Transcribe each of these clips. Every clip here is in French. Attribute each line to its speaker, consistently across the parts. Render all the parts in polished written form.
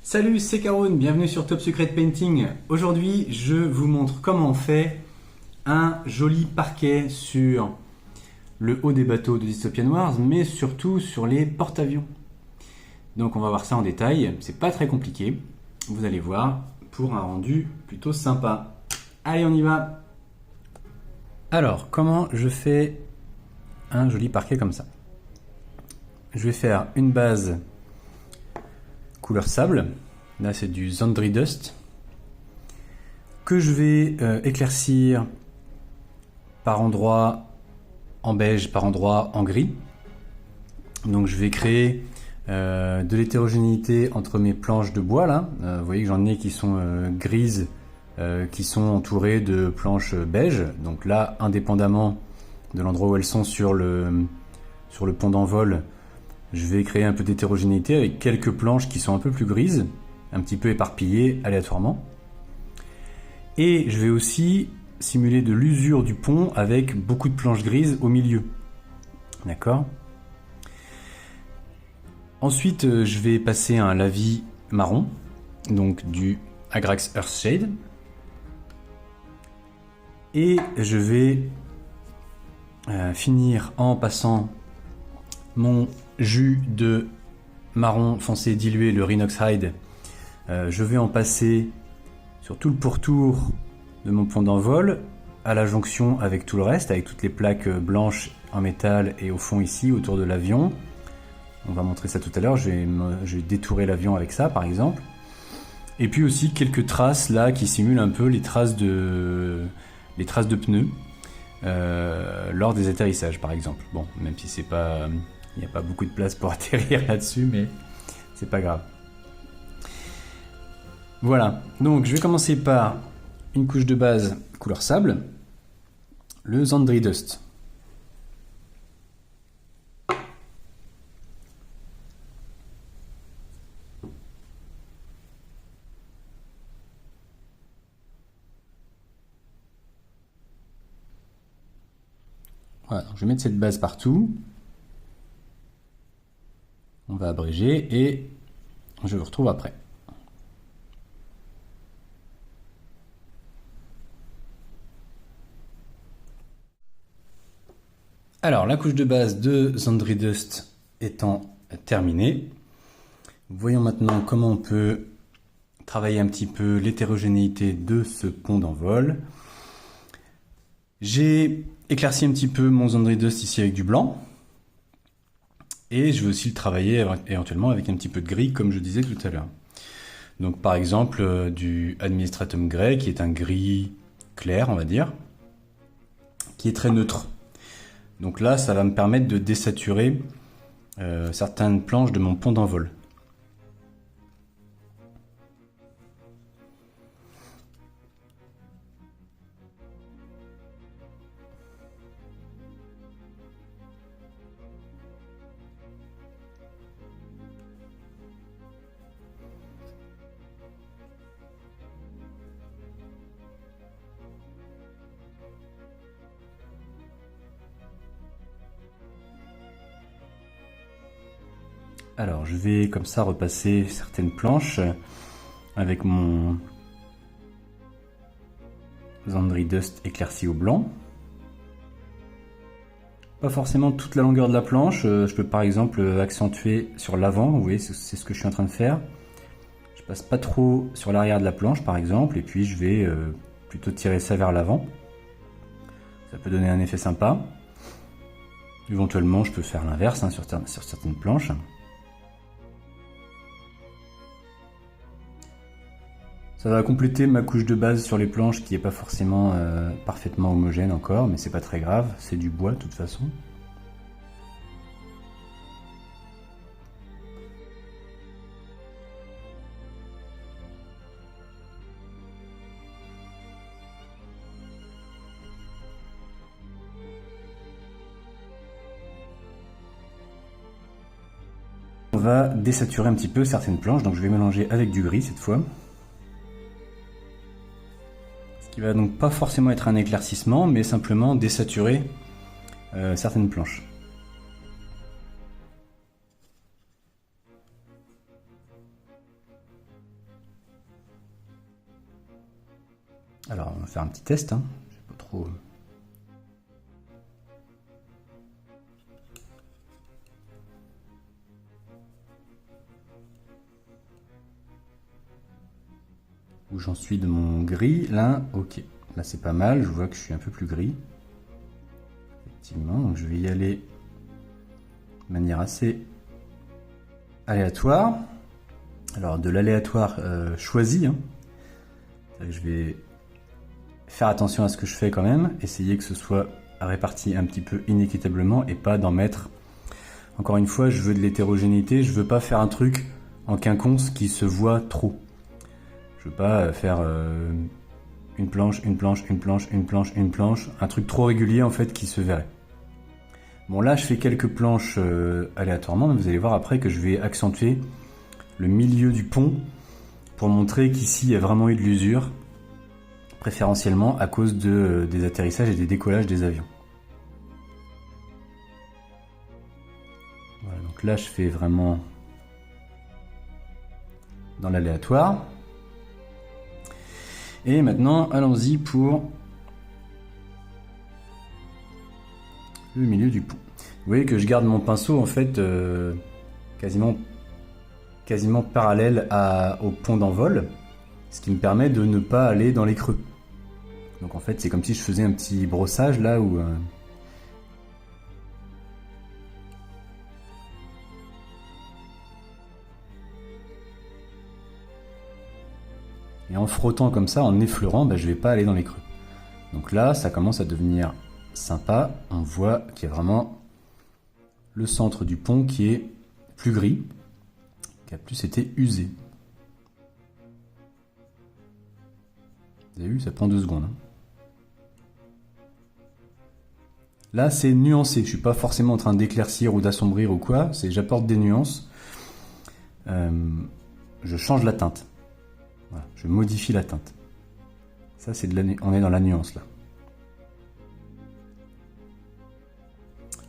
Speaker 1: Salut, c'est Caroun, bienvenue sur Top Secret Painting. Aujourd'hui, je vous montre comment on fait un joli parquet sur le haut des bateaux de Dystopian Wars, mais surtout sur les porte-avions. Donc on va voir ça en détail, c'est pas très compliqué, vous allez voir, pour un rendu plutôt sympa. Allez, on y va. Alors, comment je fais un joli parquet comme ça? Je vais faire une base couleur sable. Là, c'est du Zandri Dust que je vais éclaircir par endroits en beige, par endroits en gris. Donc, je vais créer de l'hétérogénéité entre mes planches de bois là. Vous voyez que j'en ai qui sont grises, qui sont entourées de planches beige. Donc là, indépendamment de l'endroit où elles sont sur le pont d'envol, je vais créer un peu d'hétérogénéité avec quelques planches qui sont un peu plus grises, un petit peu éparpillées aléatoirement. Et je vais aussi simuler de l'usure du pont avec beaucoup de planches grises au milieu. D'accord ? Ensuite, je vais passer un lavis marron, donc du Agrax Earthshade. Et je vais finir en passant mon jus de marron foncé dilué, le Rhinox Hide. Je vais en passer sur tout le pourtour de mon pont d'envol, à la jonction avec tout le reste, avec toutes les plaques blanches en métal et au fond ici, autour de l'avion. On va montrer ça tout à l'heure, je vais détourer l'avion avec ça par exemple. Et puis aussi quelques traces là qui simulent un peu les traces de pneus lors des atterrissages par exemple. Bon, même si c'est pas... il n'y a pas beaucoup de place pour atterrir là-dessus, mais c'est pas grave. Voilà, donc je vais commencer par une couche de base couleur sable, le Zandri Dust. Voilà, donc je vais mettre cette base partout. On va abréger et je vous retrouve après. Alors, la couche de base de Zandri Dust étant terminée, voyons maintenant comment on peut travailler un petit peu l'hétérogénéité de ce pont d'envol. J'ai éclairci un petit peu mon Zandri Dust ici avec du blanc. Et je vais aussi le travailler éventuellement avec un petit peu de gris, comme je disais tout à l'heure. Donc par exemple du Administratum Grey, qui est un gris clair, on va dire, qui est très neutre. Donc là, ça va me permettre de désaturer certaines planches de mon pont d'envol. Alors, je vais comme ça repasser certaines planches avec mon Zandri Dust éclairci au blanc. Pas forcément toute la longueur de la planche, je peux par exemple accentuer sur l'avant, vous voyez, c'est ce que je suis en train de faire. Je passe pas trop sur l'arrière de la planche par exemple, et puis je vais plutôt tirer ça vers l'avant. Ça peut donner un effet sympa. Éventuellement, je peux faire l'inverse hein, sur certaines planches. Ça va compléter ma couche de base sur les planches qui n'est pas forcément parfaitement homogène encore, mais c'est pas très grave, c'est du bois de toute façon. On va désaturer un petit peu certaines planches, donc je vais mélanger avec du gris cette fois. Qui va donc pas forcément être un éclaircissement, mais simplement désaturer certaines planches. Alors, on va faire un petit test. Hein. Je sais pas trop. Où j'en suis de mon gris, là, ok. Là, c'est pas mal, je vois que je suis un peu plus gris. Effectivement, donc je vais y aller de manière assez aléatoire. Alors, de l'aléatoire choisi. Hein. Je vais faire attention à ce que je fais quand même, essayer que ce soit réparti un petit peu inéquitablement et pas d'en mettre. Encore une fois, je veux de l'hétérogénéité, je veux pas faire un truc en quinconce qui se voit trop. Je veux pas faire une planche, une planche, une planche, une planche, une planche, un truc trop régulier en fait qui se verrait. Bon là je fais quelques planches aléatoirement, mais vous allez voir après que je vais accentuer le milieu du pont pour montrer qu'ici il y a vraiment eu de l'usure, préférentiellement à cause des atterrissages et des décollages des avions. Voilà, donc là je fais vraiment dans l'aléatoire. Et maintenant, allons-y pour le milieu du pont. Vous voyez que je garde mon pinceau en fait quasiment parallèle au pont d'envol, ce qui me permet de ne pas aller dans les creux. Donc en fait, c'est comme si je faisais un petit brossage là où... Et en frottant comme ça, en effleurant, je vais pas aller dans les creux. Donc là, ça commence à devenir sympa. On voit qu'il y a vraiment le centre du pont qui est plus gris, qui a plus été usé. Vous avez vu, ça prend 2 secondes. Hein. Là, c'est nuancé. Je suis pas forcément en train d'éclaircir ou d'assombrir ou quoi. C'est j'apporte des nuances. Je change la teinte. Voilà, je modifie la teinte. Ça, c'est on est dans la nuance là.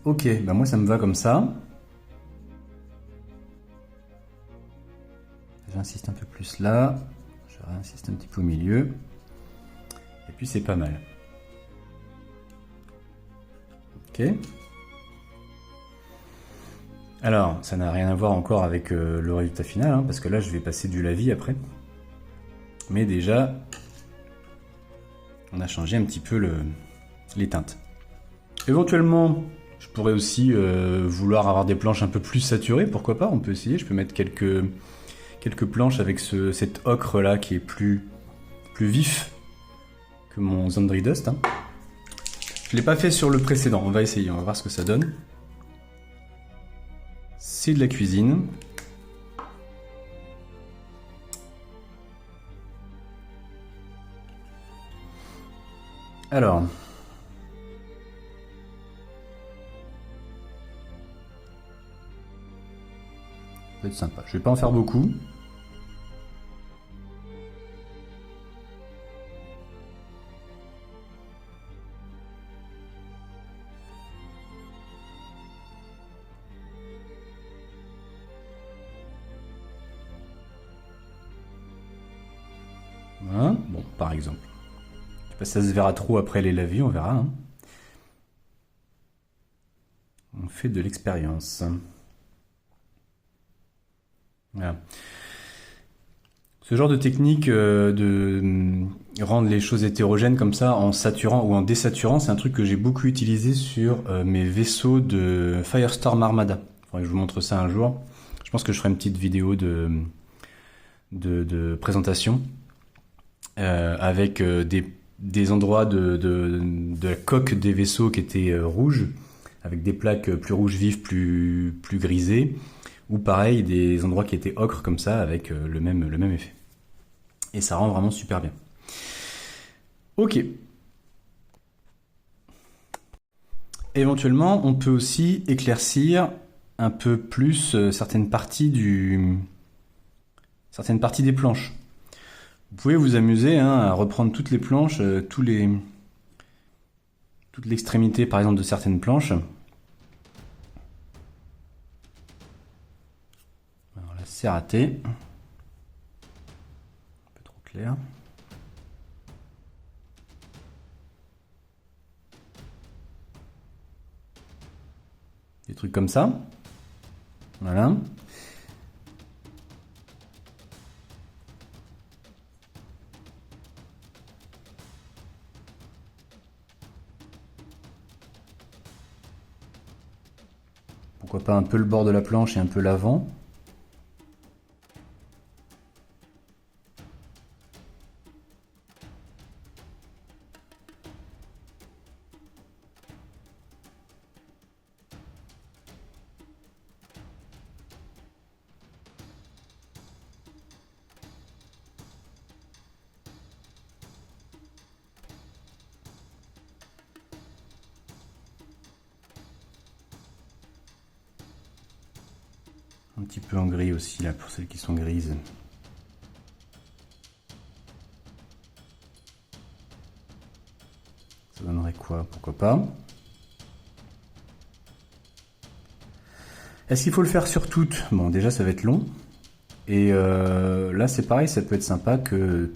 Speaker 1: Ok, moi ça me va comme ça. J'insiste un peu plus là. Je réinsiste un petit peu au milieu. Et puis c'est pas mal. Ok. Alors, ça n'a rien à voir encore avec le résultat final, hein, parce que là je vais passer du lavis après. Mais déjà, on a changé un petit peu les teintes. Éventuellement, je pourrais aussi vouloir avoir des planches un peu plus saturées, pourquoi pas, on peut essayer. Je peux mettre quelques planches avec cet ocre là qui est plus vif que mon Zandri Dust. Hein. Je ne l'ai pas fait sur le précédent, on va essayer, on va voir ce que ça donne. C'est de la cuisine. Alors, ça va être sympa. Je vais pas en faire beaucoup. Hein, bon, par exemple. Je sais pas si ça se verra trop après les lavis, on verra. Hein. On fait de l'expérience. Voilà. Ce genre de technique de rendre les choses hétérogènes comme ça en saturant ou en désaturant, c'est un truc que j'ai beaucoup utilisé sur mes vaisseaux de Firestorm Armada. Faudrait que je vous montre ça un jour. Je pense que je ferai une petite vidéo de présentation avec des endroits de la coque des vaisseaux qui étaient rouges, avec des plaques plus rouges vives, plus grisées, ou pareil des endroits qui étaient ocre comme ça avec le même effet. Et ça rend vraiment super bien. Ok. Éventuellement, on peut aussi éclaircir un peu plus certaines parties des planches. Vous pouvez vous amuser à reprendre toutes les planches, toute l'extrémité par exemple de certaines planches. Alors là, c'est raté. Un peu trop clair. Des trucs comme ça. Voilà. Pourquoi pas un peu le bord de la planche et un peu l'avant. Un petit peu en gris aussi, là, pour celles qui sont grises. Ça donnerait quoi? Pourquoi pas? Est-ce qu'il faut le faire sur toutes? Bon, déjà, ça va être long. Et là, c'est pareil, ça peut être sympa qu'on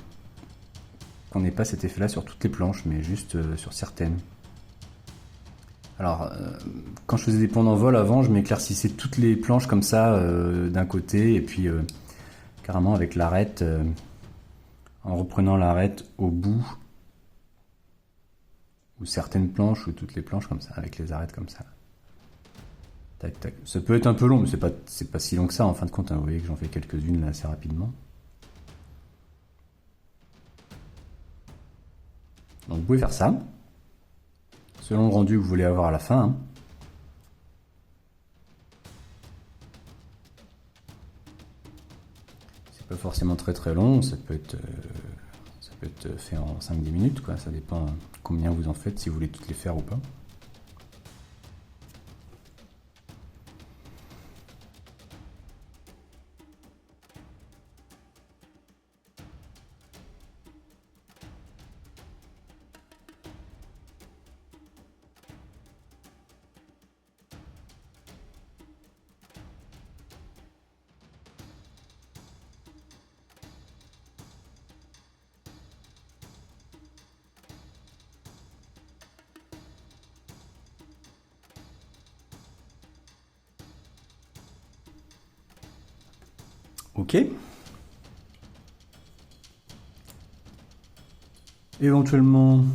Speaker 1: n'ait pas cet effet-là sur toutes les planches, mais juste sur certaines. Alors, quand je faisais des ponts d'envol avant, je m'éclaircissais toutes les planches comme ça d'un côté, et puis carrément avec l'arête, en reprenant l'arête au bout, ou certaines planches, ou toutes les planches comme ça, avec les arêtes comme ça. Tac, tac. Ça peut être un peu long, mais c'est pas si long que ça en fin de compte, hein. Vous voyez que j'en fais quelques-unes là assez rapidement. Donc vous pouvez faire ça, selon le rendu que vous voulez avoir à la fin, hein. C'est pas forcément très très long, ça peut être fait en 5-10 minutes, quoi. Ça dépend combien vous en faites, si vous voulez toutes les faire ou pas. Ok. Éventuellement,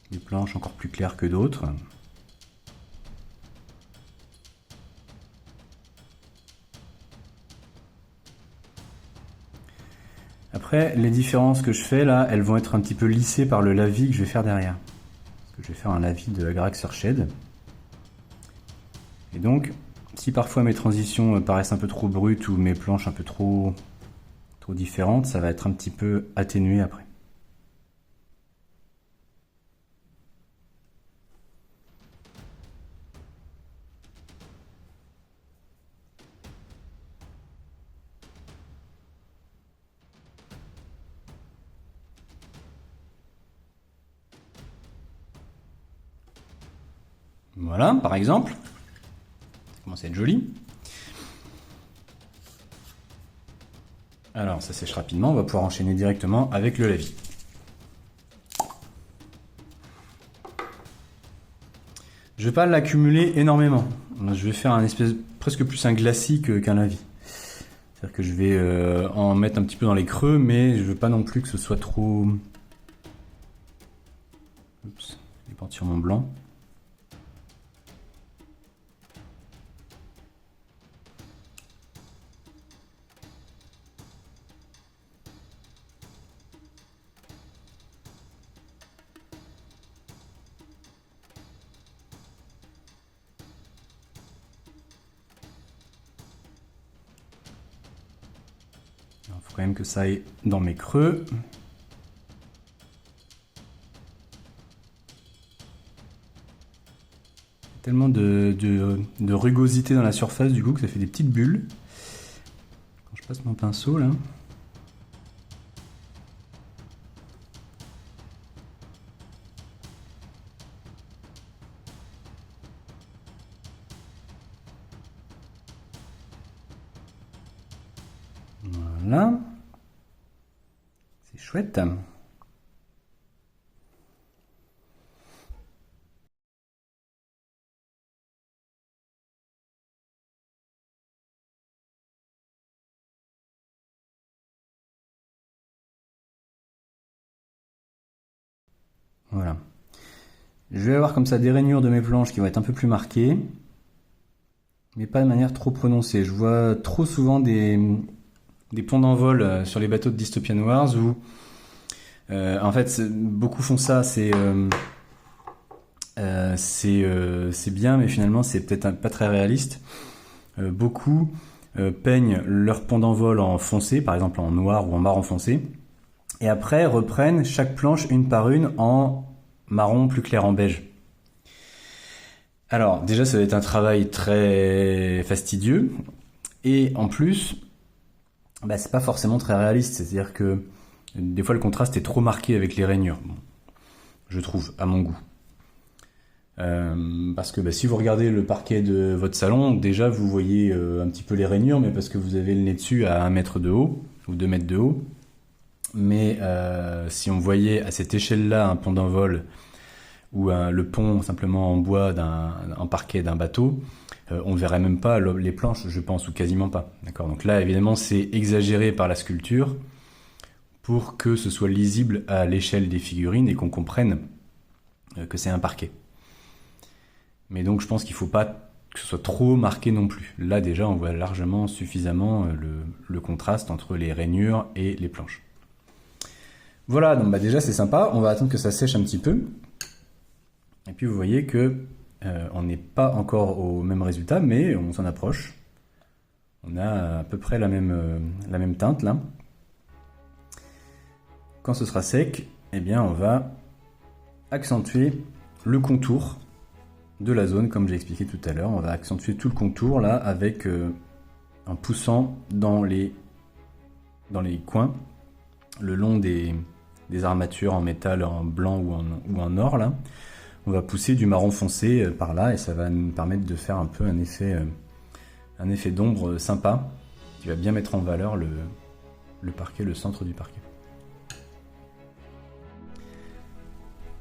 Speaker 1: des planches encore plus claires que d'autres. Après, les différences que je fais là, elles vont être un petit peu lissées par le lavis que je vais faire derrière. Parce que je vais faire un lavis de Agrax Surshade. Et donc, si parfois mes transitions paraissent un peu trop brutes ou mes planches un peu trop différentes, ça va être un petit peu atténué après. Voilà, par exemple. Ça commence à être joli. Alors, ça sèche rapidement, on va pouvoir enchaîner directement avec le lavis. Je vais pas l'accumuler énormément. Je vais faire un espèce, presque plus un glacis qu'un lavis. C'est-à-dire que je vais en mettre un petit peu dans les creux, mais je veux pas non plus que ce soit trop... Oups, je vais partir mon blanc. Il faut quand même que ça aille dans mes creux. Tellement de rugosité dans la surface du coup que ça fait des petites bulles. Quand je passe mon pinceau là. Voilà. C'est chouette. Voilà. Je vais avoir comme ça des rainures de mes planches qui vont être un peu plus marquées, mais pas de manière trop prononcée. Je vois trop souvent des ponts d'envol sur les bateaux de Dystopian Wars où en fait beaucoup font ça, c'est bien, mais finalement c'est peut-être pas très réaliste. Beaucoup peignent leur pont d'envol en foncé, par exemple en noir ou en marron foncé, et après reprennent chaque planche une par une en marron plus clair, en beige. Alors déjà ça va être un travail très fastidieux, et en plus c'est pas forcément très réaliste, c'est-à-dire que des fois le contraste est trop marqué avec les rainures, bon, je trouve, à mon goût. Parce que si vous regardez le parquet de votre salon, déjà vous voyez un petit peu les rainures, mais parce que vous avez le nez dessus à 1 mètre de haut, ou 2 mètres de haut. Mais si on voyait à cette échelle-là un pont d'envol, ou le pont simplement en bois en parquet d'un bateau, on verrait même pas les planches, je pense, ou quasiment pas. D'accord. Donc là, évidemment, c'est exagéré par la sculpture, pour que ce soit lisible à l'échelle des figurines, et qu'on comprenne que c'est un parquet. Mais donc je pense qu'il ne faut pas que ce soit trop marqué non plus. Là déjà on voit largement suffisamment le contraste entre les rainures et les planches. Voilà, donc déjà c'est sympa, on va attendre que ça sèche un petit peu. Et puis vous voyez que on n'est pas encore au même résultat, mais on s'en approche. On a à peu près la même teinte là. Quand ce sera sec, eh bien on va accentuer le contour de la zone, comme j'ai expliqué tout à l'heure. On va accentuer tout le contour là avec en poussant dans les coins, le long des armatures en métal, en blanc ou en or là. On va pousser du marron foncé par là, et ça va nous permettre de faire un peu un effet d'ombre sympa qui va bien mettre en valeur le parquet, le centre du parquet.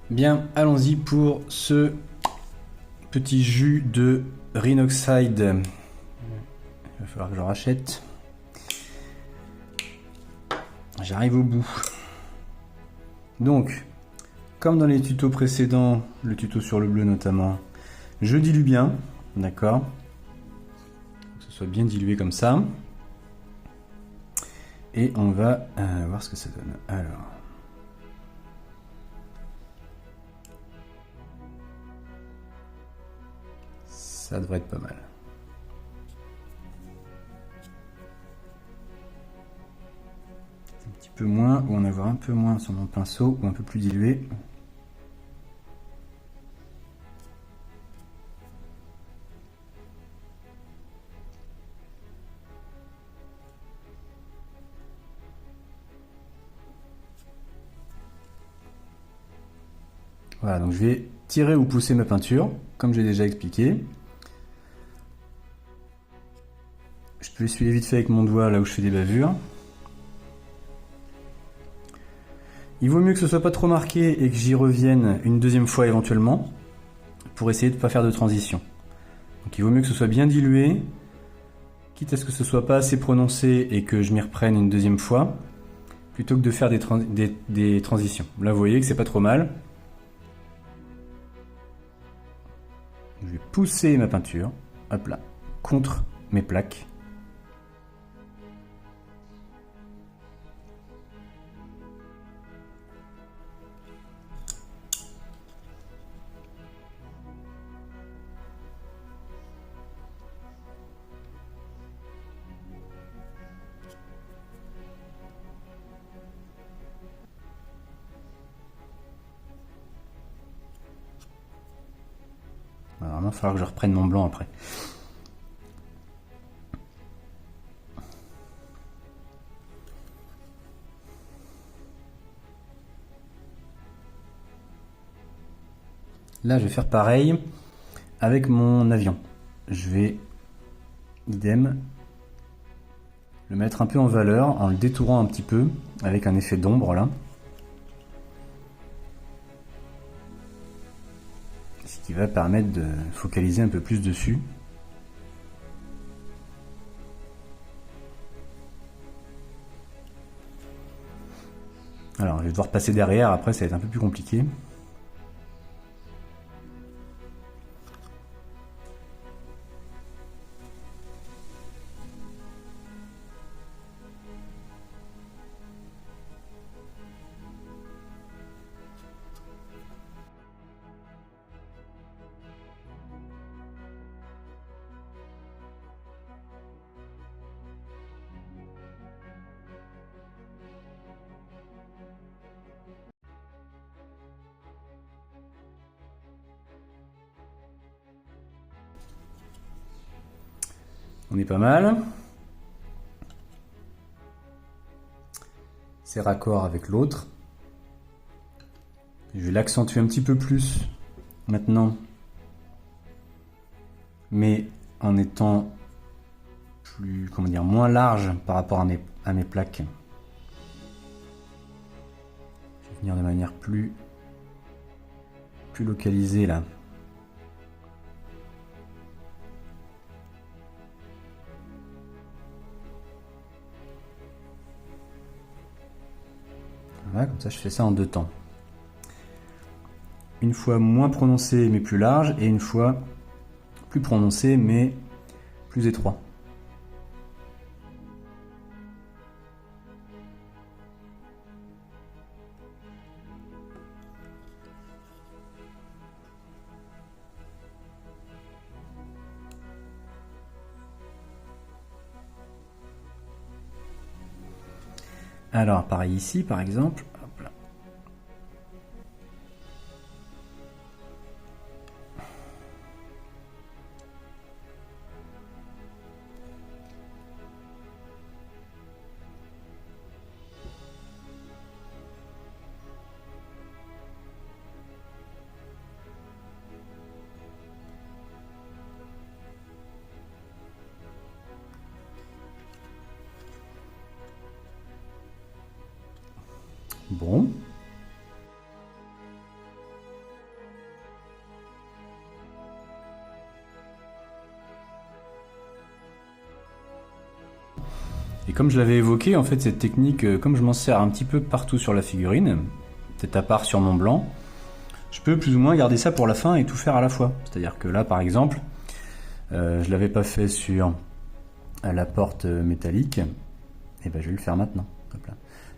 Speaker 1: Bien, allons-y pour ce petit jus de Rhinoxide. Il va falloir que j'en rachète. J'arrive au bout. Donc, comme dans les tutos précédents, le tuto sur le bleu notamment, je dilue bien, d'accord, que ce soit bien dilué comme ça. Et on va voir ce que ça donne. Alors. Ça devrait être pas mal. Un petit peu moins, ou en avoir un peu moins sur mon pinceau, ou un peu plus dilué. Voilà, donc je vais tirer ou pousser ma peinture, comme j'ai déjà expliqué. Je peux essuyer vite fait avec mon doigt là où je fais des bavures. Il vaut mieux que ce soit pas trop marqué et que j'y revienne une deuxième fois éventuellement, pour essayer de ne pas faire de transition. Donc il vaut mieux que ce soit bien dilué, quitte à ce que ce soit pas assez prononcé et que je m'y reprenne une deuxième fois, plutôt que de faire des transitions. Là vous voyez que c'est pas trop mal. Je vais pousser ma peinture, hop là, contre mes plaques. Alors, il va falloir que je reprenne mon blanc après. Là, je vais faire pareil avec mon avion. Je vais, idem, le mettre un peu en valeur en le détourant un petit peu avec un effet d'ombre là. Ce qui va permettre de focaliser un peu plus dessus. Alors, je vais devoir passer derrière, après ça va être un peu plus compliqué. On est pas mal. C'est raccord avec l'autre. Je vais l'accentuer un petit peu plus maintenant, mais en étant plus, comment dire, moins large par rapport à mes plaques. Je vais venir de manière plus localisée là. Voilà, comme ça je fais ça en 2 temps. Une fois moins prononcé mais plus large, et une fois plus prononcé mais plus étroit. Alors pareil ici par exemple. Hop là. Bon. Et comme je l'avais évoqué, en fait, cette technique, comme je m'en sers un petit peu partout sur la figurine, peut-être à part sur mon blanc, je peux plus ou moins garder ça pour la fin et tout faire à la fois. C'est-à-dire que là, par exemple, je l'avais pas fait sur la porte métallique, et ben je vais le faire maintenant. Hop là.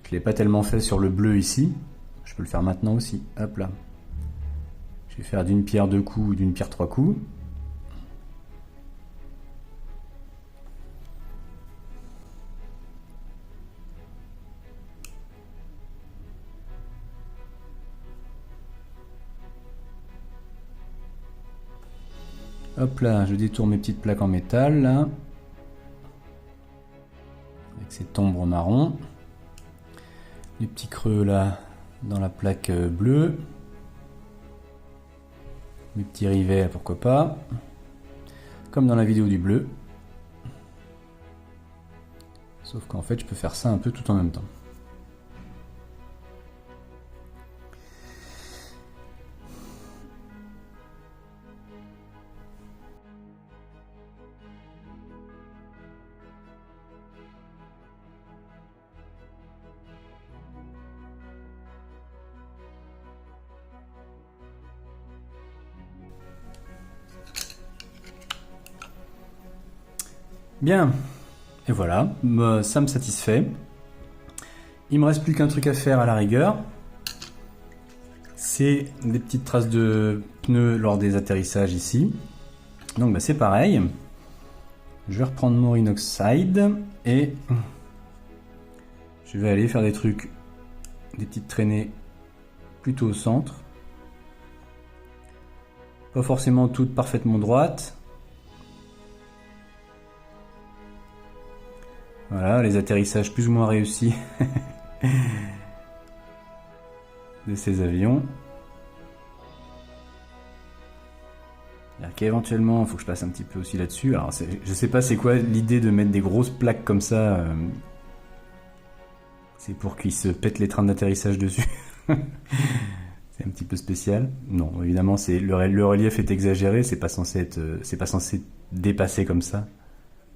Speaker 1: Je l'ai pas tellement fait sur le bleu ici, je peux le faire maintenant aussi. Hop là. Je vais faire d'une pierre 2 coups ou d'une pierre 3 coups. Hop là, je détourne mes petites plaques en métal là, avec cette ombre marron. Les petits creux là dans la plaque bleue. Mes petits rivets, pourquoi pas. Comme dans la vidéo du bleu. Sauf qu'en fait, je peux faire ça un peu tout en même temps. Bien, et voilà, ça me satisfait. Il me reste plus qu'un truc à faire à la rigueur. C'est des petites traces de pneus lors des atterrissages ici. Donc c'est pareil. Je vais reprendre mon Inoxide et je vais aller faire des trucs, des petites traînées plutôt au centre. Pas forcément toutes parfaitement droites. Voilà, les atterrissages plus ou moins réussis de ces avions. Qu'éventuellement, il faut que je passe un petit peu aussi là-dessus. Alors, je sais pas c'est quoi l'idée de mettre des grosses plaques comme ça. C'est pour qu'ils se pètent les trains d'atterrissage dessus. C'est un petit peu spécial. Non, évidemment, le relief est exagéré. C'est pas censé dépasser comme ça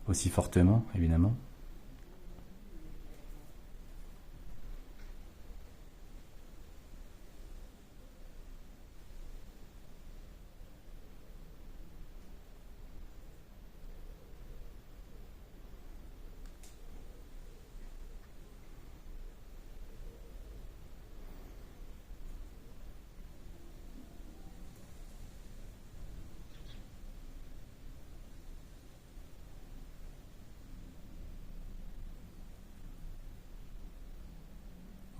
Speaker 1: aussi fortement, évidemment.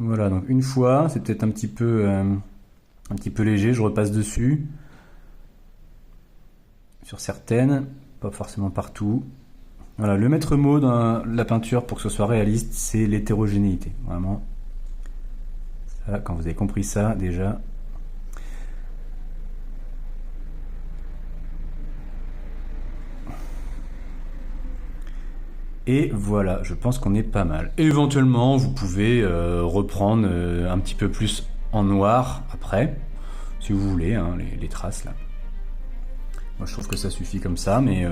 Speaker 1: Voilà, donc une fois, c'est peut-être un petit peu léger, je repasse dessus. Sur certaines, pas forcément partout. Voilà, le maître mot dans la peinture pour que ce soit réaliste, c'est l'hétérogénéité. Vraiment. Ça, quand vous avez compris ça, déjà. Et voilà, je pense qu'on est pas mal. Éventuellement, vous pouvez reprendre un petit peu plus en noir après, si vous voulez, hein, les traces là. Moi je trouve que ça suffit comme ça, mais...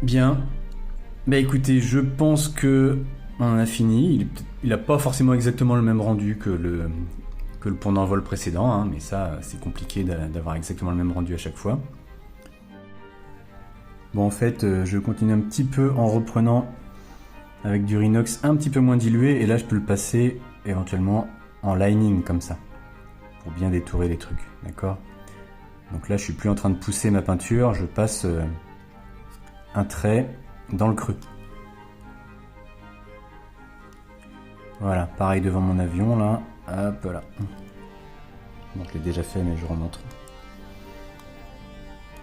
Speaker 1: Bien. Bah écoutez, je pense que on en a fini. Il n'a pas forcément exactement le même rendu que le pont d'envol précédent, hein, mais ça c'est compliqué d'avoir exactement le même rendu à chaque fois. Bon, en fait, je continue un petit peu en reprenant avec du Rhinox un petit peu moins dilué, et là je peux le passer éventuellement en lining comme ça, pour bien détourer les trucs, d'accord? Donc là je suis plus en train de pousser ma peinture, je passe un trait dans le creux. Voilà, pareil devant mon avion là, hop là. Bon, je l'ai déjà fait mais je remonte.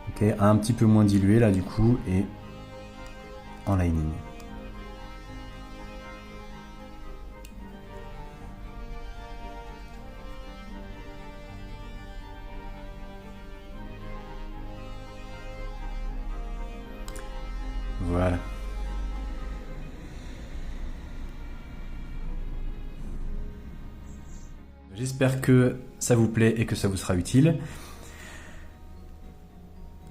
Speaker 1: Ok, un petit peu moins dilué là du coup, et en lining. Voilà. J'espère que ça vous plaît et que ça vous sera utile.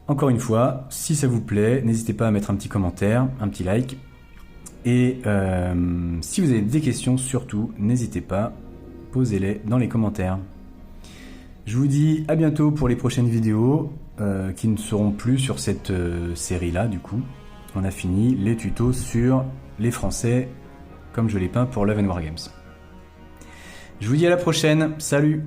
Speaker 1: Encore une fois, si ça vous plaît, n'hésitez pas à mettre un petit commentaire, un petit like. Et si vous avez des questions, surtout, n'hésitez pas, posez-les dans les commentaires. Je vous dis à bientôt pour les prochaines vidéos qui ne seront plus sur cette série-là, du coup. On a fini les tutos sur les Français, comme je l'ai peint pour Love & War Games. Je vous dis à la prochaine, salut!